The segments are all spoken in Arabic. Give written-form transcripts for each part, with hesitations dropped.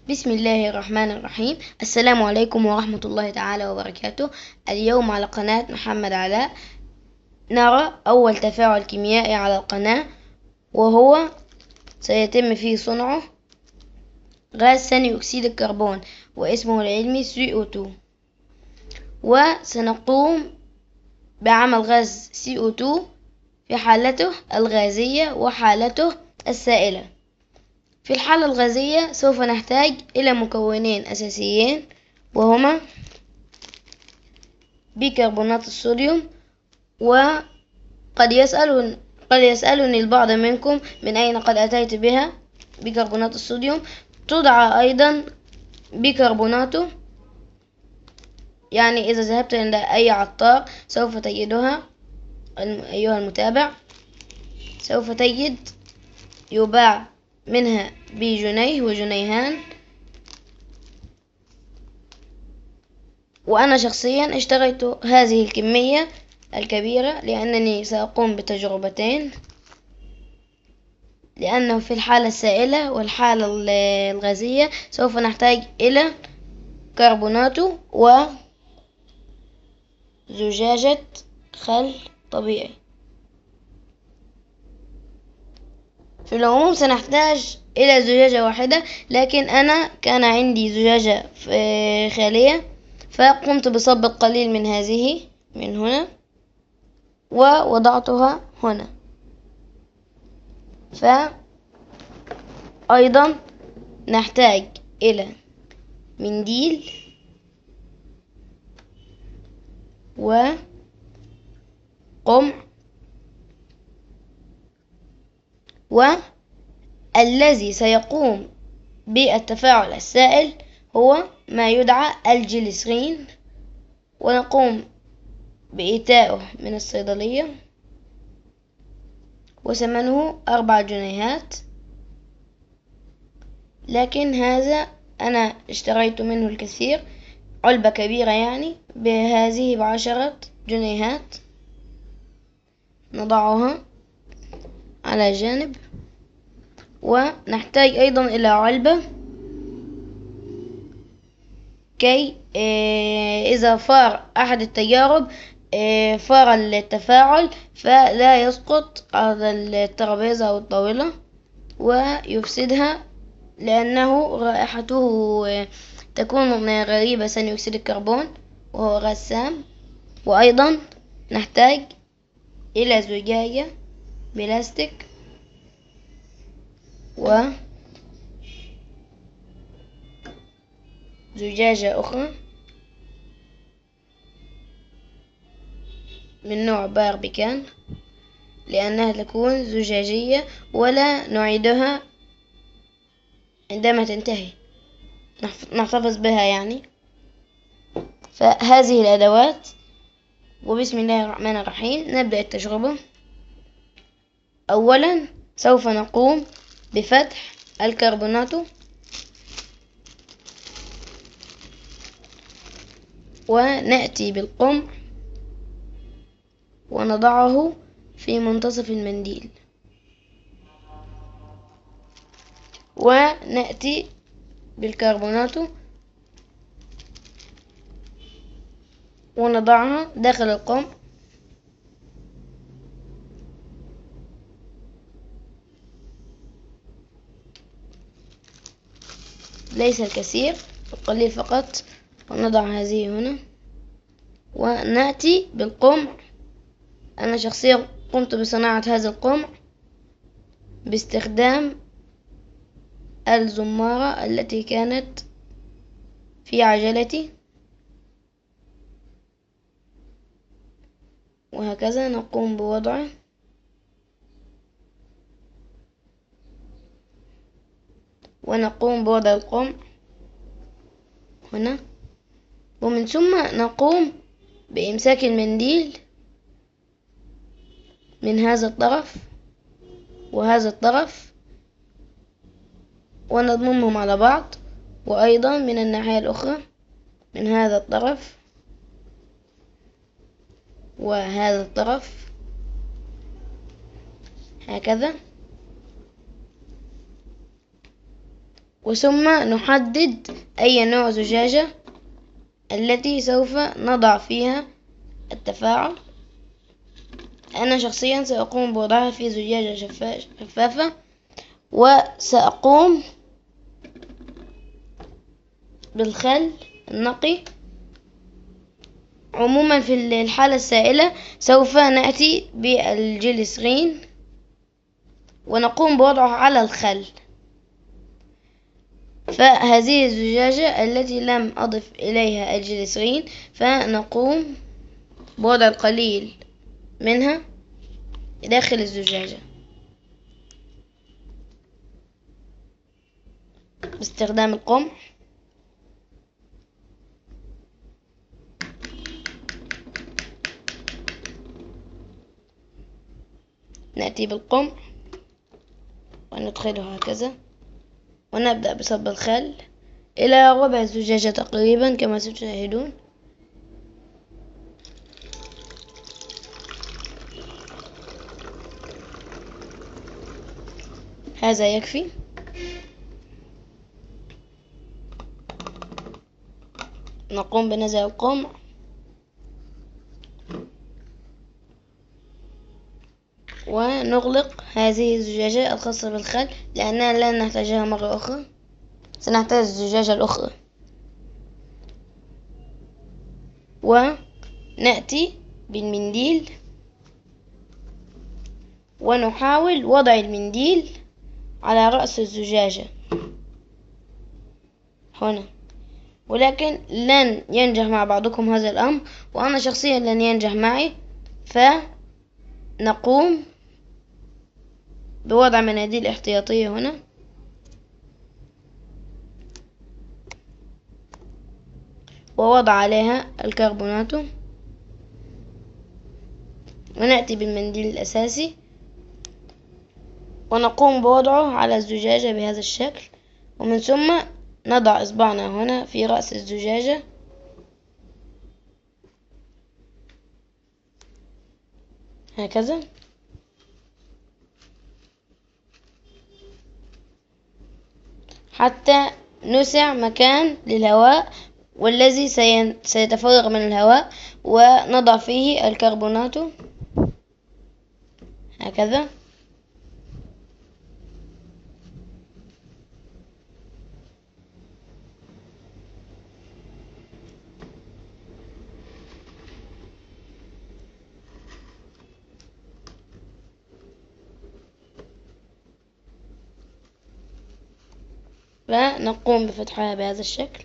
بسم الله الرحمن الرحيم. السلام عليكم ورحمة الله تعالى وبركاته. اليوم على قناة محمد علاء نرى أول تفاعل كيميائي على القناة، وهو سيتم فيه صنعه غاز ثاني أكسيد الكربون واسمه العلمي CO2، وسنقوم بعمل غاز CO2 في حالته الغازية وحالته السائلة. في الحالة الغازية سوف نحتاج إلى مكونين أساسيين، وهما بيكربونات الصوديوم. وقد يسألني البعض منكم من أين قد أتيت بها بيكربونات الصوديوم. تدعى أيضا بيكربوناته، يعني إذا ذهبت عند أي عطار سوف تجدها أيها المتابع، سوف تجد يباع منها بجنيه وجنيهان. وأنا شخصيا اشتريت هذه الكمية الكبيرة لأنني سأقوم بتجربتين، لأنه في الحالة السائلة والحالة الغازية سوف نحتاج إلى كربوناته وزجاجة خل طبيعي. في العموم سنحتاج إلى زجاجة واحدة، لكن أنا كان عندي زجاجة خالية فقمت بصب القليل من هذه من هنا ووضعتها هنا. فأيضا نحتاج إلى منديل وقمع، والذي سيقوم بالتفاعل السائل هو ما يدعى الجليسرين، ونقوم بإيتائه من الصيدلية، وثمنه 4 جنيهات. لكن هذا أنا اشتريت منه الكثير، علبة كبيرة يعني، بهذه ب10 جنيهات. نضعها على جانب، ونحتاج أيضا إلى علبة كي إذا فار أحد التجارب فار التفاعل فلا يسقط على الترابيزة أو الطاولة ويفسدها، لأنه رائحته تكون غريبة ثاني أكسيد الكربون وهو غاز سام. وأيضا نحتاج إلى زجاجة بلاستيك وزجاجة أخرى من نوع باربيكان، لأنها تكون زجاجية ولا نعيدها عندما تنتهي، نحتفظ بها يعني. فهذه الأدوات، وبسم الله الرحمن الرحيم نبدأ التجربة. أولا سوف نقوم بفتح الكربونات ونأتي بالقمع ونضعه في منتصف المنديل، ونأتي بالكربونات ونضعها داخل القمع، ليس الكثير، القليل فقط، ونضع هذه هنا، ونأتي بالقمع. أنا شخصيا قمت بصناعة هذا القمع باستخدام الزمارة التي كانت في عجلتي، وهكذا نقوم بوضعه ونقوم بوضع القمع هنا، ومن ثم نقوم بإمساك المنديل من هذا الطرف وهذا الطرف ونضممهم على بعض، وأيضا من الناحية الأخرى من هذا الطرف وهذا الطرف هكذا. وثم نحدد أي نوع زجاجة التي سوف نضع فيها التفاعل. أنا شخصيا سأقوم بوضعها في زجاجة شفافة، وسأقوم بالخل النقي. عموما في الحالة السائلة سوف نأتي بالجليسرين ونقوم بوضعه على الخل. فهذه الزجاجة التي لم أضف إليها الجليسرين فنقوم بوضع القليل منها داخل الزجاجة باستخدام القمح. نأتي بالقمح وندخله هكذا، ونبدأ بصب الخل إلى ربع الزجاجة تقريبا كما ستشاهدون. هذا يكفي. نقوم بنزع القمع ونغلق هذه الزجاجة الخاصة بالخل لأننا لن نحتاجها مرة أخرى، سنحتاج الزجاجة الأخرى. ونأتي بالمنديل ونحاول وضع المنديل على رأس الزجاجة هنا، ولكن لن ينجح مع بعضكم هذا الأمر، وأنا شخصيا لن ينجح معي. فنقوم بوضع مناديل احتياطية هنا، ووضع عليها الكربونات، ونأتي بالمنديل الأساسي ونقوم بوضعه على الزجاجة بهذا الشكل، ومن ثم نضع إصبعنا هنا في رأس الزجاجة هكذا، حتى نسع مكان للهواء والذي سيتفرغ من الهواء، ونضع فيه الكربونات هكذا. ونقوم بفتحها بهذا الشكل.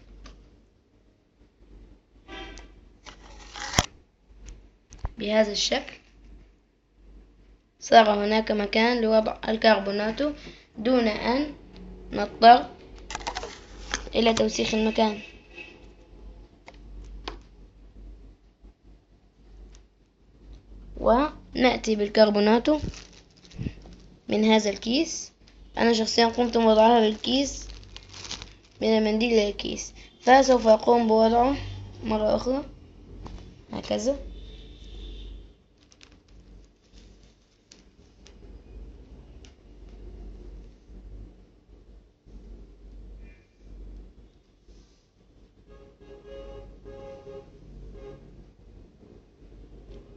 بهذا الشكل صار هناك مكان لوضع الكربونات دون أن نضطر إلى توسيخ المكان. ونأتي بالكربونات من هذا الكيس. أنا شخصيا قمت بوضعها بالكيس من المنديل إلى الكيس، فسوف أقوم بوضعه مرة أخرى هكذا.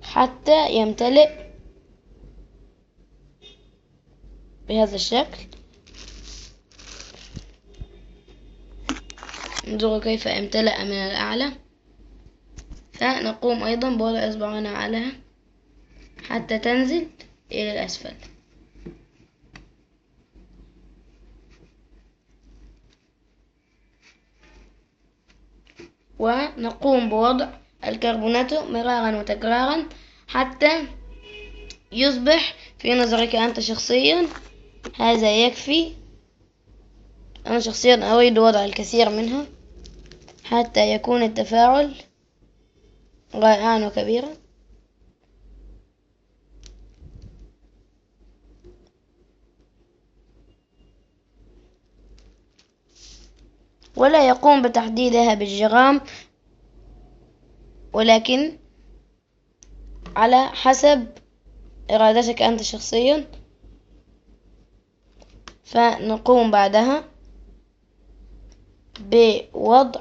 حتى يمتلئ بهذا الشكل. انظروا كيف امتلأ من الأعلى. فنقوم أيضا بوضع إصبعنا عليها حتى تنزل إلى الأسفل. ونقوم بوضع الكربونات مرارا وتكرارا حتى يصبح في نظرك أنت شخصيا هذا يكفي. أنا شخصيا أريد وضع الكثير منها حتى يكون التفاعل رائعا وكبيرا. ولا يقوم بتحديدها بالجرام، ولكن على حسب إرادتك أنت شخصيا. فنقوم بعدها بوضع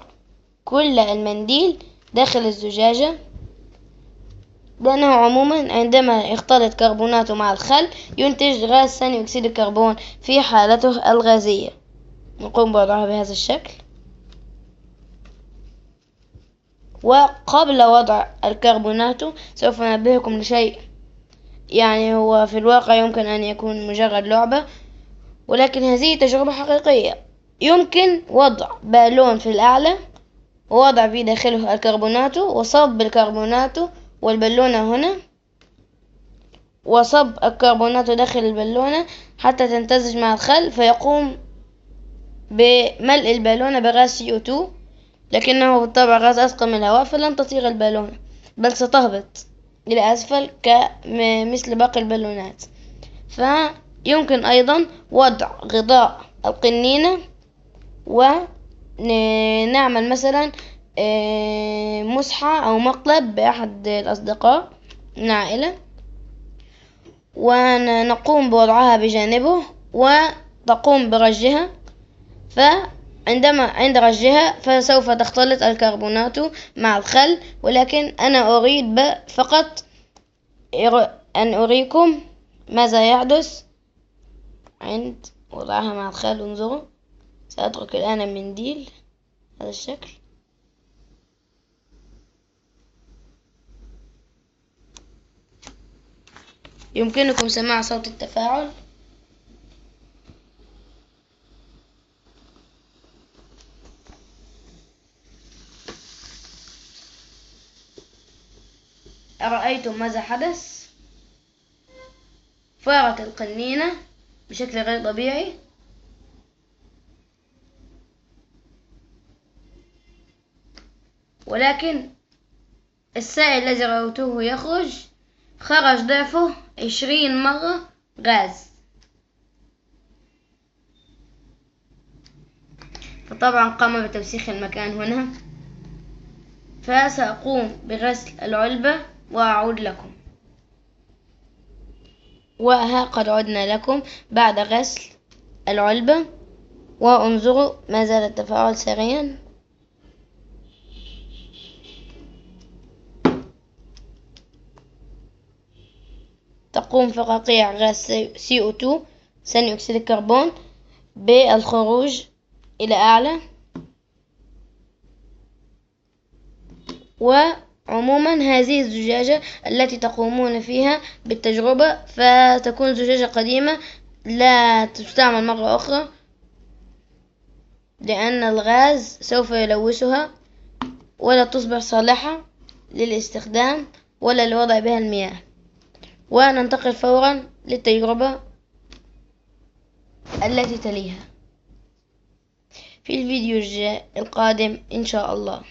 كل المنديل داخل الزجاجة، لأنه عموما عندما يختلط كربوناته مع الخل ينتج غاز ثاني أكسيد الكربون في حالته الغازية. نقوم بوضعها بهذا الشكل. وقبل وضع الكربونات سوف أنبهكم لشيء، يعني هو في الواقع يمكن أن يكون مجرد لعبة، ولكن هذه تجربة حقيقية. يمكن وضع بالون في الأعلى ووضع في داخله الكربونات وصب الكربونات والبالونة هنا، وصب الكربونات داخل البالونة حتى تمتزج مع الخل، فيقوم بملء البالونة بغاز CO2، لكنه بالطبع غاز أثقل من الهواء، فلن تطير البالونة بل ستهبط إلى أسفل مثل باقي البالونات. فيمكن أيضا وضع غطاء القنينة ونعمل مثلا مسحة أو مقلب بأحد الأصدقاء من العائلة، ونقوم بوضعها بجانبه وتقوم برجها. عند رجها فسوف تختلط الكربونات مع الخل، ولكن أنا أريد فقط أن أريكم ماذا يحدث عند وضعها مع الخل. انظروا، سأترك الآن المنديل هذا الشكل. يمكنكم سماع صوت التفاعل. أرأيتم ماذا حدث؟ فارت القنينة بشكل غير طبيعي، ولكن السائل الذي رأيته خرج ضعفه 20 مرة غاز. فطبعا قام بتوسيخ المكان هنا، فسأقوم بغسل العلبة وأعود لكم. وها قد عدنا لكم بعد غسل العلبة، وانظروا ما زال التفاعل سريعا. تقوم فقاقيع غاز CO2 ثاني أكسيد الكربون بالخروج إلى أعلى. وعموما هذه الزجاجة التي تقومون فيها بالتجربة فتكون زجاجة قديمة لا تستعمل مرة أخرى، لأن الغاز سوف يلوثها ولا تصبح صالحة للاستخدام ولا لوضع بها المياه. وننتقل فورا للتجربة التي تليها في الفيديو القادم إن شاء الله.